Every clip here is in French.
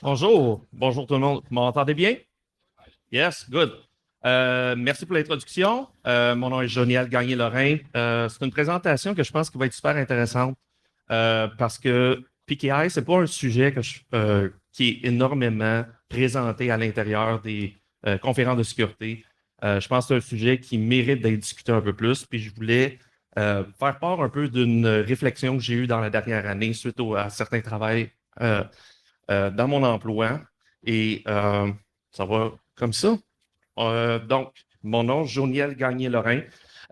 Bonjour tout le monde. Vous m'entendez bien? Yes, good. Merci pour l'introduction. Mon nom est Joniel Gagné-Lorrain. C'est une présentation que je pense qui va être super intéressante parce que PKI, c'est pas un sujet qui est énormément présenté à l'intérieur des conférences de sécurité. Je pense que c'est un sujet qui mérite d'être discuté un peu plus. Puis je voulais faire part un peu d'une réflexion que j'ai eue dans la dernière année suite à certains travaux euh, dans mon emploi. Et ça va comme ça. Donc, mon nom, Joniel Gagné-Lorrain.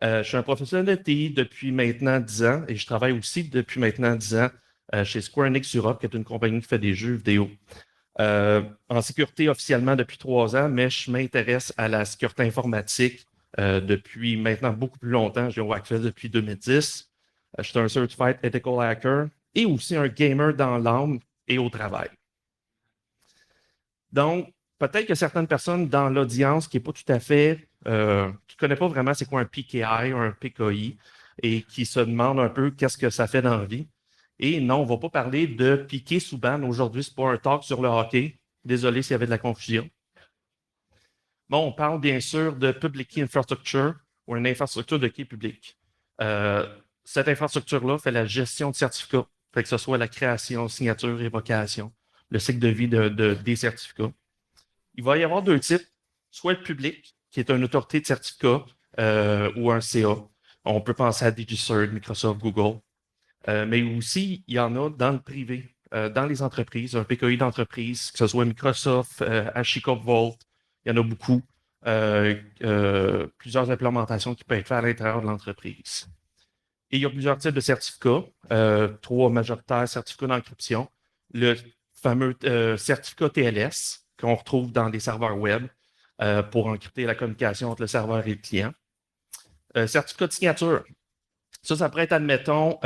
Je suis un professionnel de TI depuis maintenant 10 ans et je travaille aussi depuis maintenant 10 ans chez Square Enix Europe, qui est une compagnie qui fait des jeux vidéo. En sécurité officiellement depuis 3 ans, mais je m'intéresse à la sécurité informatique depuis maintenant beaucoup plus longtemps. J'ai accès depuis 2010. Je suis un Certified Ethical Hacker et aussi un gamer dans l'âme et au travail. Donc, peut-être que certaines personnes dans l'audience qui n'est pas tout à fait, qui ne connaît pas vraiment c'est quoi un PKI ou un PKI et qui se demandent un peu qu'est-ce que ça fait dans la vie. Et non, on ne va pas parler de piqué sous banne aujourd'hui, ce n'est pas un talk sur le hockey. Désolé s'il y avait de la confusion. Bon, on parle bien sûr de Public Key Infrastructure ou une infrastructure de key public. Euh, Cette infrastructure-là fait la gestion de certificats, fait que ce soit la création, signature, révocation, le cycle de vie des certificats. Il va y avoir deux types, soit le public, qui est une autorité de certificat ou un CA. On peut penser à DigiCert, Microsoft, Google. Mais aussi, il y en a dans le privé, dans les entreprises, un PKI d'entreprise, que ce soit Microsoft, HashiCorp Vault, il y en a beaucoup. Plusieurs implémentations qui peuvent être faites à l'intérieur de l'entreprise. Et il y a plusieurs types de certificats, trois majoritaires certificats d'encryption. Le fameux certificat TLS qu'on retrouve dans les serveurs web pour encrypter la communication entre le serveur et le client. Certificat de signature. Ça pourrait être, admettons,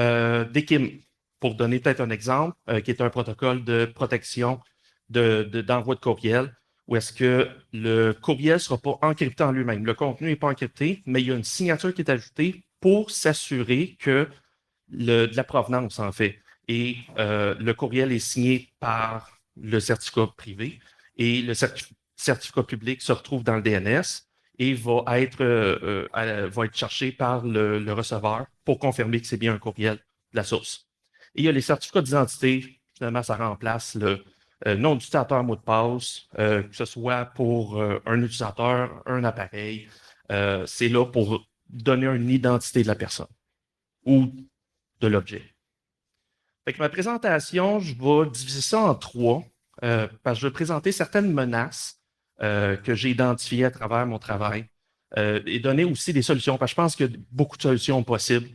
DKIM, pour donner peut-être un exemple, qui est un protocole de protection d'envoi de courriel, où est-ce que le courriel ne sera pas encrypté en lui-même. Le contenu n'est pas encrypté, mais il y a une signature qui est ajoutée pour s'assurer que de la provenance, en fait. Et le courriel est signé par le certificat privé et le certificat public se retrouve dans le DNS et va être cherché par le receveur pour confirmer que c'est bien un courriel de la source. Et il y a les certificats d'identité. Finalement, ça remplace le nom d'utilisateur, mot de passe, que ce soit pour un utilisateur, un appareil. C'est là pour donner une identité de la personne ou de l'objet. Fait que ma présentation, je vais diviser ça en trois parce que je vais présenter certaines menaces que j'ai identifiées à travers mon travail et donner aussi des solutions parce que je pense qu'il y a beaucoup de solutions possibles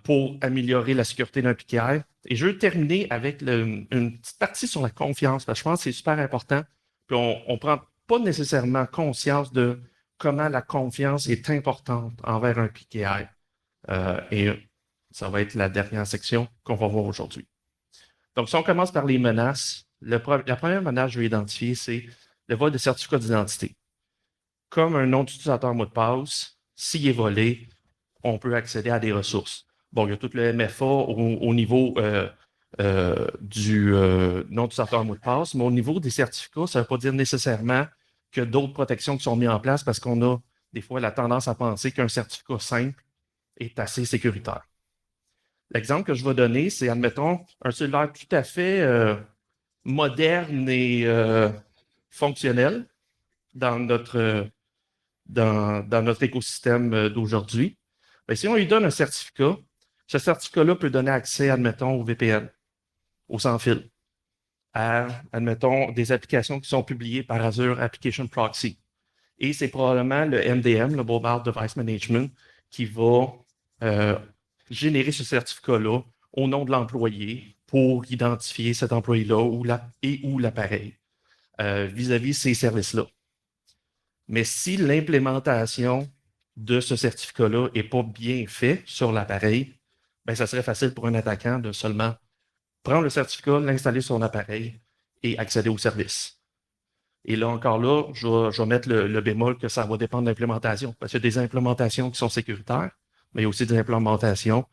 pour améliorer la sécurité d'un PKI. Et je veux terminer avec une petite partie sur la confiance parce que je pense que c'est super important. Puis on ne prend pas nécessairement conscience de comment la confiance est importante envers un PKI. Et ça va être la dernière section qu'on va voir aujourd'hui. Donc, si on commence par les menaces, la première menace que je vais identifier, c'est le vol de certificat d'identité. Comme un nom d'utilisateur mot de passe, s'il est volé, on peut accéder à des ressources. Bon, il y a tout le MFA au niveau du nom d'utilisateur mot de passe, mais au niveau des certificats, ça ne veut pas dire nécessairement que d'autres protections qui sont mises en place parce qu'on a des fois la tendance à penser qu'un certificat simple est assez sécuritaire. L'exemple que je vais donner, c'est, admettons, un cellulaire tout à fait moderne et fonctionnel dans dans notre écosystème d'aujourd'hui. Bien, si on lui donne un certificat, ce certificat-là peut donner accès, admettons, au VPN, au sans-fil, à, admettons, des applications qui sont publiées par Azure Application Proxy. Et c'est probablement le MDM, le Mobile Device Management, qui va euh, générer ce certificat-là au nom de l'employé pour identifier cet employé-là ou l'appareil vis-à-vis ces services-là. Mais si l'implémentation de ce certificat-là n'est pas bien fait sur l'appareil, ben, ça serait facile pour un attaquant de seulement prendre le certificat, l'installer sur son appareil et accéder au service. Et là, encore là, je vais mettre le bémol que ça va dépendre de l'implémentation. Parce qu'il y a des implémentations qui sont sécuritaires, mais il y a aussi des implémentations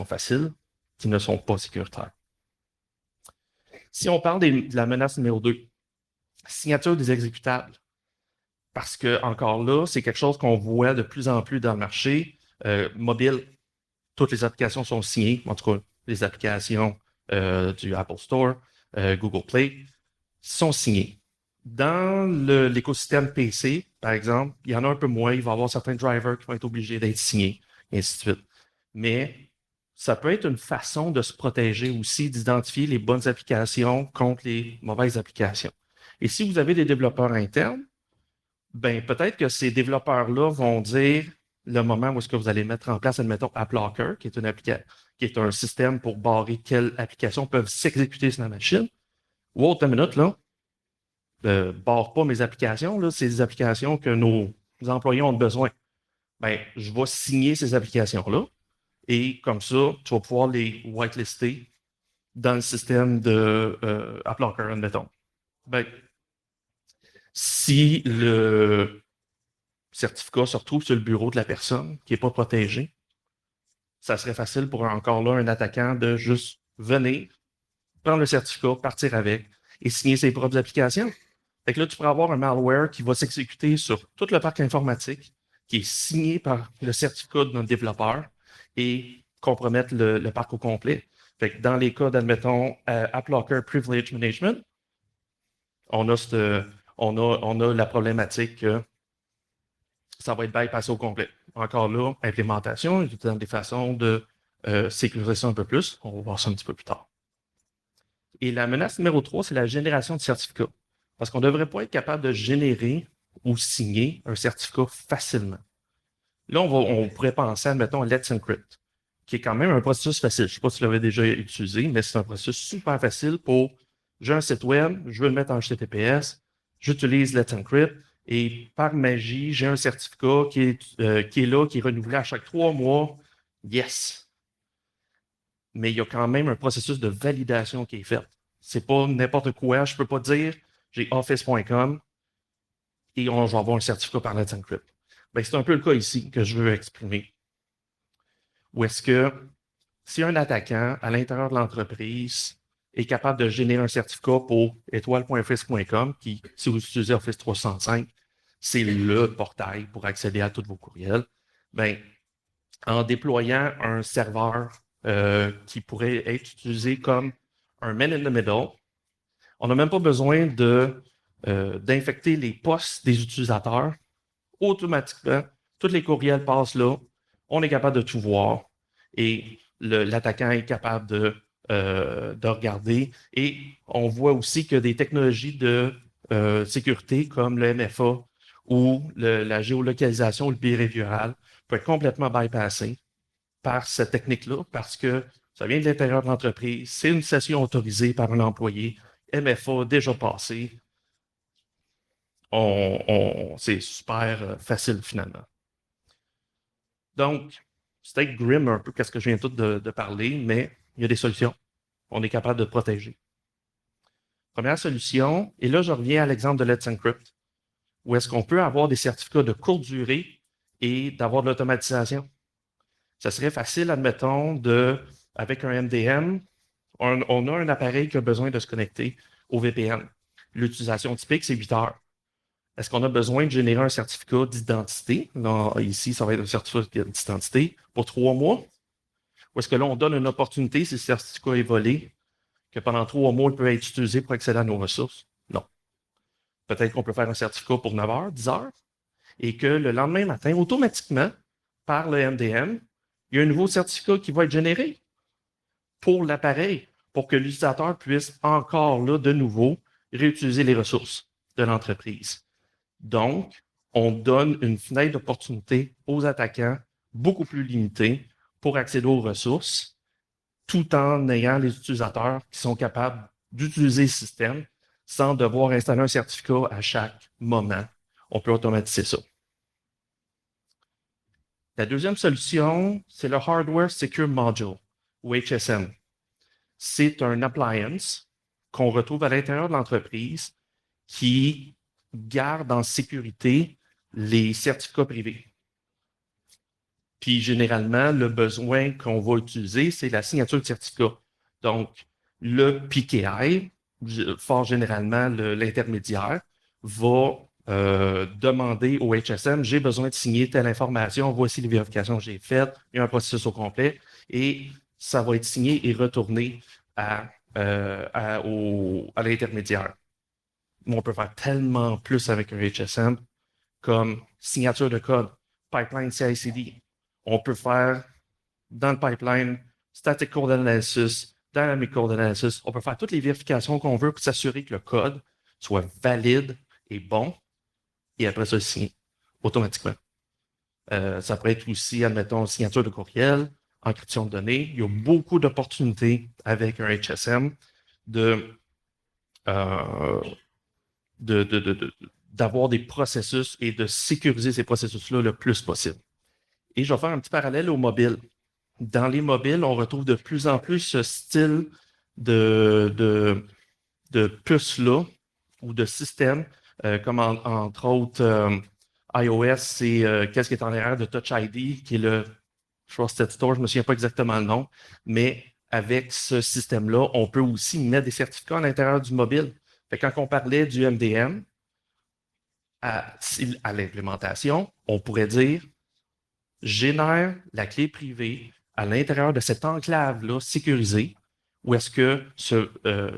faciles qui ne sont pas sécuritaires. Si on parle de la menace numéro 2, signature des exécutables. Parce que, encore là, c'est quelque chose qu'on voit de plus en plus dans le marché. Mobile, toutes les applications sont signées, en tout cas, les applications du Apple Store, Google Play, sont signées. Dans l'écosystème PC, par exemple, il y en a un peu moins. Il va y avoir certains drivers qui vont être obligés d'être signés, et ainsi de suite. Mais ça peut être une façon de se protéger aussi, d'identifier les bonnes applications contre les mauvaises applications. Et si vous avez des développeurs internes, ben peut-être que ces développeurs-là vont dire le moment où est-ce que vous allez mettre en place, admettons, AppLocker, qui est un système pour barrer quelles applications peuvent s'exécuter sur la machine. Ou autre minute, là, barre pas mes applications, là, c'est des applications que nos employés ont besoin. Ben, je vais signer ces applications-là et comme ça, tu vas pouvoir les whitelister dans le système de AppLocker, admettons. Ben, si le certificat se retrouve sur le bureau de la personne qui n'est pas protégée, ça serait facile pour encore là un attaquant de juste venir, prendre le certificat, partir avec et signer ses propres applications. Fait que là, tu pourrais avoir un malware qui va s'exécuter sur tout le parc informatique, qui est signé par le certificat de notre développeur et compromettre le parc au complet. Fait que dans les cas d'admettons AppLocker Privilege Management, on a la problématique que ça va être bypassé au complet. Encore là, implémentation, il y a des façons de sécuriser ça un peu plus. On va voir ça un petit peu plus tard. Et la menace numéro 3, c'est la génération de certificats. Parce qu'on ne devrait pas être capable de générer ou signer un certificat facilement. Là, on pourrait penser, admettons, à Let's Encrypt, qui est quand même un processus facile. Je ne sais pas si vous l'avez déjà utilisé, mais c'est un processus super facile pour j'ai un site web, je veux le mettre en HTTPS, j'utilise Let's Encrypt, et par magie, j'ai un certificat qui est là, qui est renouvelé à chaque 3 mois. Yes! Mais il y a quand même un processus de validation qui est fait. C'est pas n'importe quoi. Je ne peux pas dire j'ai office.com et on va avoir un certificat par Let's Encrypt. Ben, c'est un peu le cas ici que je veux exprimer. Où est-ce que si un attaquant à l'intérieur de l'entreprise est capable de générer un certificat pour étoile.office.com, qui, si vous utilisez Office 365, c'est le portail pour accéder à tous vos courriels, ben, en déployant un serveur qui pourrait être utilisé comme un man in the middle, on n'a même pas besoin d'infecter les postes des utilisateurs. Automatiquement, tous les courriels passent là, on est capable de tout voir et l'attaquant est capable de regarder. Et on voit aussi que des technologies de sécurité comme le MFA ou la géolocalisation ou le behavioral peut être complètement bypassé par cette technique-là parce que ça vient de l'intérieur de l'entreprise, c'est une session autorisée par un employé, MFA déjà passé. C'est super facile finalement. Donc, c'est peut-être grim un peu qu'est-ce que je viens tout de parler, mais il y a des solutions. On est capable de protéger. Première solution, et là je reviens à l'exemple de Let's Encrypt, où est-ce qu'on peut avoir des certificats de courte durée et d'avoir de l'automatisation. Ça serait facile, admettons, avec un MDM, on a un appareil qui a besoin de se connecter au VPN. L'utilisation typique, c'est 8 heures. Est-ce qu'on a besoin de générer un certificat d'identité? Ici, ça va être un certificat d'identité pour 3 mois. Ou est-ce que là, on donne une opportunité, si le certificat est volé, que pendant 3 mois, il peut être utilisé pour accéder à nos ressources? Non. Peut-être qu'on peut faire un certificat pour 9 heures, 10 heures, et que le lendemain matin, automatiquement, par le MDM, il y a un nouveau certificat qui va être généré pour l'appareil, pour que l'utilisateur puisse encore, là, de nouveau, réutiliser les ressources de l'entreprise. Donc, on donne une fenêtre d'opportunité aux attaquants beaucoup plus limitée pour accéder aux ressources, tout en ayant les utilisateurs qui sont capables d'utiliser le système sans devoir installer un certificat à chaque moment. On peut automatiser ça. La deuxième solution, c'est le Hardware Secure Module, ou HSM. C'est un appliance qu'on retrouve à l'intérieur de l'entreprise qui garde en sécurité les certificats privés. Puis généralement, le besoin qu'on va utiliser, c'est la signature de certificat. Donc, le PKI, fort généralement, l'intermédiaire va demander au HSM, j'ai besoin de signer telle information, voici les vérifications que j'ai faites, il y a un processus au complet, et ça va être signé et retourné à l'intermédiaire. On peut faire tellement plus avec un HSM comme signature de code, pipeline CI/CD. On peut faire dans le pipeline static code analysis, dynamic code analysis. On peut faire toutes les vérifications qu'on veut pour s'assurer que le code soit valide et bon, et après ça, signer automatiquement. Ça pourrait être aussi, admettons, signature de courriel, encryption de données. Il y a beaucoup d'opportunités avec un HSM de, euh, d'avoir des processus et de sécuriser ces processus-là le plus possible. Et je vais faire un petit parallèle au mobile. Dans les mobiles, on retrouve de plus en plus ce style de, de, de puces-là ou de système, comme entre autres iOS, c'est qu'est-ce qui est en arrière de Touch ID, qui est le Trusted Store, je ne me souviens pas exactement le nom, mais avec ce système-là, on peut aussi mettre des certificats à l'intérieur du mobile. Fait que quand on parlait du MDM à l'implémentation, on pourrait dire génère la clé privée à l'intérieur de cette enclave-là sécurisée, où est-ce que ce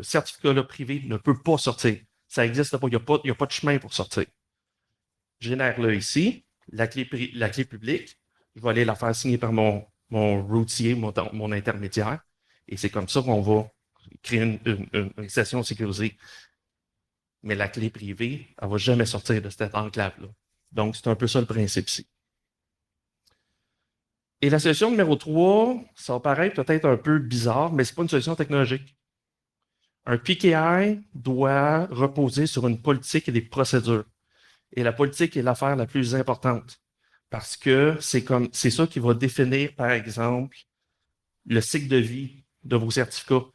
certificat-là privé ne peut pas sortir. Ça n'existe pas, il n'y a pas de chemin pour sortir. Génère-le ici, la clé publique, je vais aller la faire signer par mon routier, mon intermédiaire, et c'est comme ça qu'on va créer une session sécurisée. Mais la clé privée, elle ne va jamais sortir de cette enclave-là. Donc, c'est un peu ça le principe ici. Et la solution numéro 3, ça va paraître peut-être un peu bizarre, mais ce n'est pas une solution technologique. Un PKI doit reposer sur une politique et des procédures. Et la politique est l'affaire la plus importante parce que c'est ça qui va définir, par exemple, le cycle de vie de vos certificats.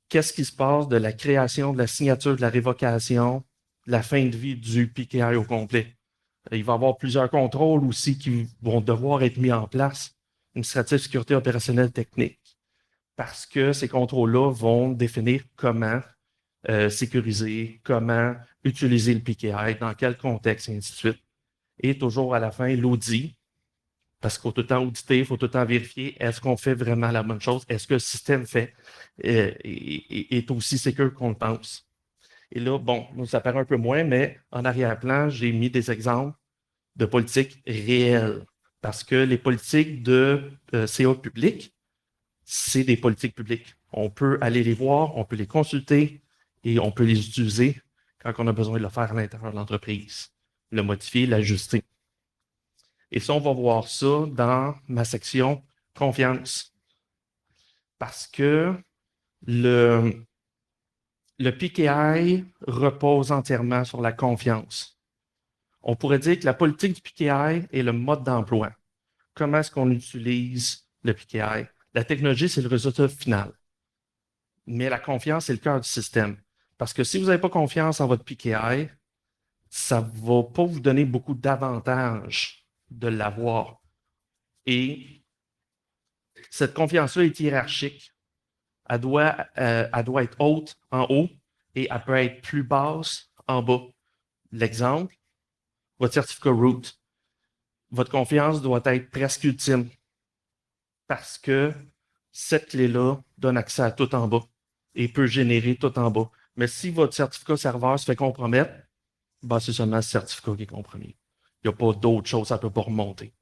Qu'est-ce qui se passe de la création, de la signature, de la révocation, de la fin de vie du PKI au complet? Il va y avoir plusieurs contrôles aussi qui vont devoir être mis en place, administrative, sécurité opérationnelle, technique, parce que ces contrôles-là vont définir comment sécuriser, comment utiliser le PKI, dans quel contexte, et ainsi de suite. Et toujours à la fin, l'audit, parce qu'il faut tout le temps auditer, il faut tout le temps vérifier, est-ce qu'on fait vraiment la bonne chose? Est-ce que le système est aussi sécure qu'on le pense? Et là, bon, ça paraît un peu moins, mais en arrière-plan, j'ai mis des exemples de politiques réelles. Parce que les politiques de CA public, c'est des politiques publiques. On peut aller les voir, on peut les consulter et on peut les utiliser quand on a besoin de le faire à l'intérieur de l'entreprise, le modifier, l'ajuster. Et ça, on va voir ça dans ma section confiance. Parce que le PKI repose entièrement sur la confiance. On pourrait dire que la politique du PKI est le mode d'emploi. Comment est-ce qu'on utilise le PKI? La technologie, c'est le résultat final. Mais la confiance, c'est le cœur du système. Parce que si vous n'avez pas confiance en votre PKI, ça ne va pas vous donner beaucoup d'avantages de l'avoir. Et cette confiance-là est hiérarchique. Elle doit être haute en haut et elle peut être plus basse en bas. L'exemple, votre certificat root. Votre confiance doit être presque ultime parce que cette clé-là donne accès à tout en bas et peut générer tout en bas. Mais si votre certificat serveur se fait compromettre, ben c'est seulement ce certificat qui est compromis. Il n'y a pas d'autre chose, ça ne peut pas remonter.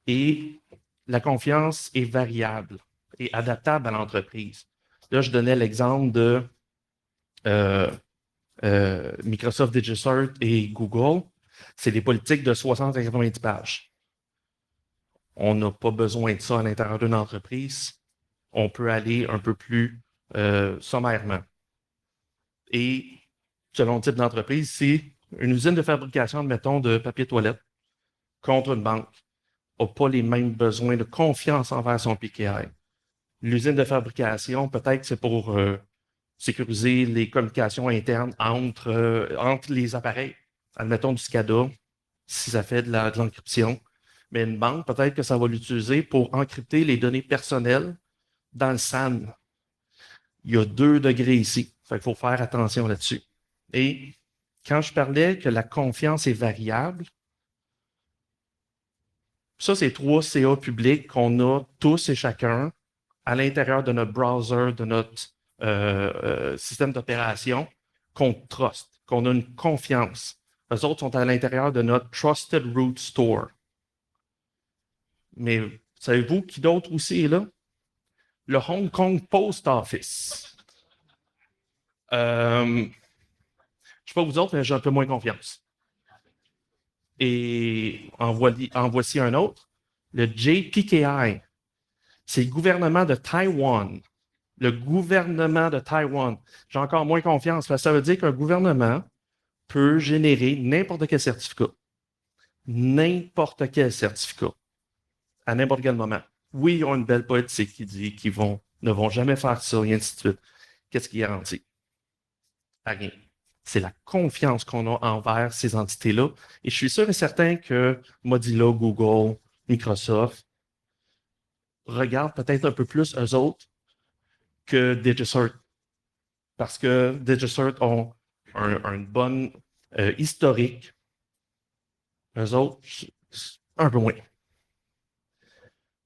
Et la confiance est variable et adaptable à l'entreprise. Là, je donnais l'exemple de Microsoft DigiCert et Google. C'est des politiques de 60 à 90 pages. On n'a pas besoin de ça à l'intérieur d'une entreprise. On peut aller un peu plus sommairement. Et selon le type d'entreprise, c'est une usine de fabrication, admettons, de papier toilette contre une banque n'a pas les mêmes besoins de confiance envers son PKI. L'usine de fabrication, peut-être c'est pour sécuriser les communications internes entre les appareils. Admettons du SCADA, si ça fait de l'encryption. Mais une banque, peut-être que ça va l'utiliser pour encrypter les données personnelles dans le SAN. Il y a 2 degrés ici. Fait qu'il faut faire attention là-dessus. Et quand je parlais que la confiance est variable, ça, c'est 3 CA publics qu'on a tous et chacun à l'intérieur de notre browser, de notre système d'opération, qu'on trust, qu'on a une confiance. Les autres sont à l'intérieur de notre Trusted Root Store. Mais savez-vous qui d'autre aussi est là? Le Hong Kong Post Office. Je ne sais pas vous autres, mais j'ai un peu moins confiance. Et en voici un autre. Le JPKI. C'est le gouvernement de Taïwan. Le gouvernement de Taïwan. J'ai encore moins confiance. Parce que ça veut dire qu'un gouvernement peut générer n'importe quel certificat. N'importe quel certificat. À n'importe quel moment. Oui, ils ont une belle politique qui dit qu'ils ne vont jamais faire ça, et ainsi de suite. Qu'est-ce qui garantit? Rien. C'est la confiance qu'on a envers ces entités-là. Et je suis sûr et certain que Mozilla, Google, Microsoft regardent peut-être un peu plus eux autres que DigiCert. Parce que DigiCert ont une bonne historique. Eux autres, un peu moins.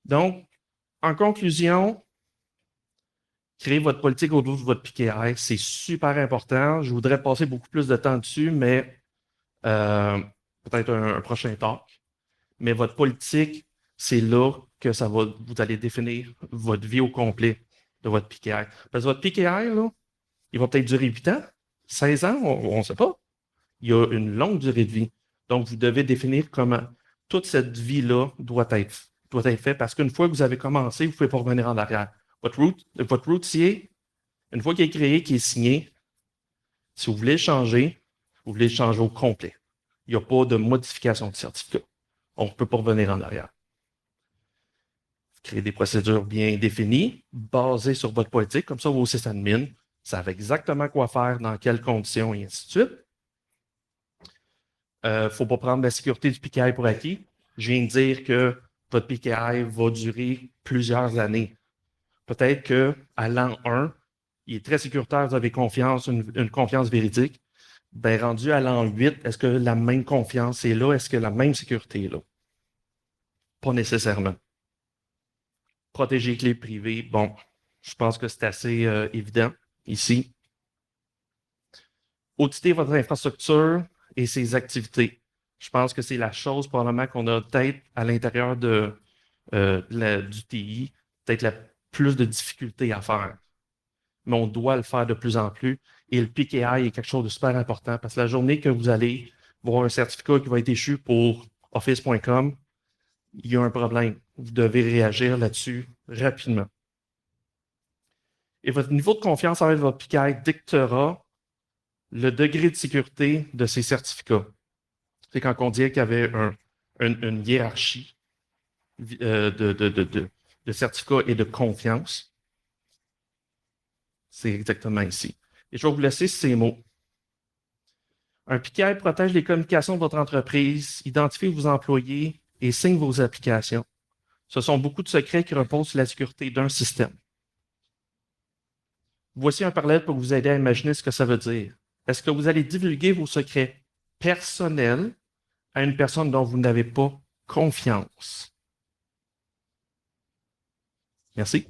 Donc, en conclusion, créer votre politique autour de votre PKI, c'est super important. Je voudrais passer beaucoup plus de temps dessus, mais peut-être un prochain talk. Mais votre politique, c'est là que vous allez définir votre vie au complet de votre PKI. Parce que votre PKI, là, il va peut-être durer 8 ans, 16 ans, on ne sait pas. Il y a une longue durée de vie. Donc, vous devez définir comment toute cette vie-là doit être faite parce qu'une fois que vous avez commencé, vous ne pouvez pas revenir en arrière. Votre routier, une fois qu'il est créé, qu'il est signé, si vous voulez le changer, vous voulez le changer au complet. Il n'y a pas de modification de certificat. On ne peut pas revenir en arrière. Créer des procédures bien définies, basées sur votre politique, comme ça, vos sysadmins savent exactement quoi faire, dans quelles conditions, et ainsi de suite. Il ne faut pas prendre la sécurité du PKI pour acquis. Je viens de dire que votre PKI va durer plusieurs années. Peut-être qu'à l'an 1, il est très sécuritaire, vous avez confiance, une confiance véridique. Ben, rendu à l'an 8, est-ce que la même confiance est là? Est-ce que la même sécurité est là? Pas nécessairement. Protéger les clés privées, bon, je pense que c'est assez évident ici. Auditer votre infrastructure et ses activités. Je pense que c'est la chose probablement qu'on a peut-être à l'intérieur du TI, peut-être la plus de difficultés à faire. Mais on doit le faire de plus en plus. Et le PKI est quelque chose de super important parce que la journée que vous allez voir un certificat qui va être échu pour Office.com, il y a un problème. Vous devez réagir là-dessus rapidement. Et votre niveau de confiance avec votre PKI dictera le degré de sécurité de ces certificats. C'est quand on dit qu'il y avait une hiérarchie de certificats et de confiance. C'est exactement ici. Et je vais vous laisser ces mots. Un PKI protège les communications de votre entreprise, identifie vos employés et signe vos applications. Ce sont beaucoup de secrets qui reposent sur la sécurité d'un système. Voici un parallèle pour vous aider à imaginer ce que ça veut dire. Est-ce que vous allez divulguer vos secrets personnels à une personne dont vous n'avez pas confiance? Merci.